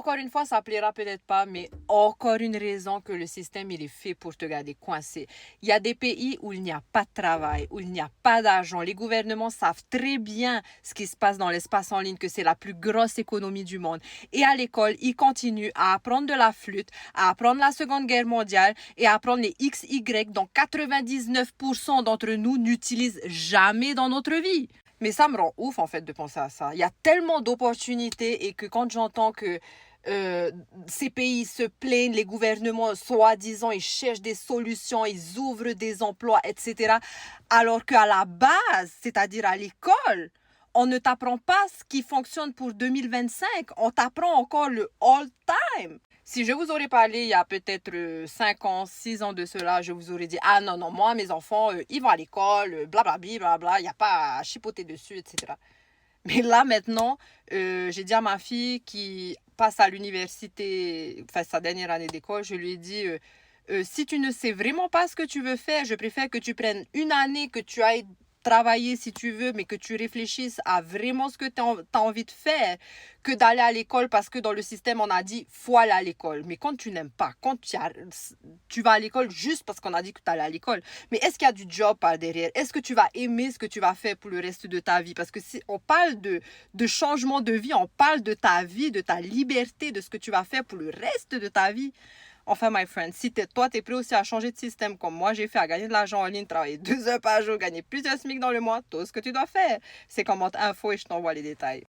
encore une fois, ça plaira peut-être pas, mais encore une raison que le système, il est fait pour te garder coincé. Il y a des pays où il n'y a pas de travail, où il n'y a pas d'argent. Les gouvernements savent très bien ce qui se passe dans l'espace en ligne, que c'est la plus grosse économie du monde. Et à l'école, ils continuent à apprendre de la flûte, à apprendre la Seconde Guerre mondiale et à apprendre les XY dont 99% d'entre nous n'utilisent jamais dans notre vie. Mais ça me rend ouf, en fait, de penser à ça. Il y a tellement d'opportunités et que quand j'entends que ces pays se plaignent, les gouvernements, soi-disant, ils cherchent des solutions, ils ouvrent des emplois, etc. Alors qu'à la base, c'est-à-dire à l'école, on ne t'apprend pas ce qui fonctionne pour 2025. On t'apprend encore le all-time. Si je vous aurais parlé il y a peut-être 5 ans, 6 ans de cela, je vous aurais dit, ah non, non, moi, mes enfants, ils vont à l'école, blablabla, blabla, il n'y a pas à chipoter dessus, etc. Mais là, maintenant, j'ai dit à ma fille qui passe à l'université, enfin sa dernière année d'école, je lui ai dit, si tu ne sais vraiment pas ce que tu veux faire, je préfère que tu prennes une année, que tu ailles travailler si tu veux, mais que tu réfléchisses à vraiment ce que tu as envie de faire, que d'aller à l'école parce que dans le système, on a dit, faut aller à l'école. Mais quand tu n'aimes pas, quand tu vas à l'école juste parce qu'on a dit que tu allais à l'école, mais est-ce qu'il y a du job par derrière? Est-ce que tu vas aimer ce que tu vas faire pour le reste de ta vie? Parce que si on parle de changement de vie, on parle de ta vie, de ta liberté, de ce que tu vas faire pour le reste de ta vie. Enfin, my friend, si toi, t'es prêt aussi à changer de système comme moi, j'ai fait à gagner de l'argent en ligne, travailler 2 heures par jour, gagner plusieurs SMIC dans le mois, tout ce que tu dois faire, c'est commente info et je t'envoie les détails.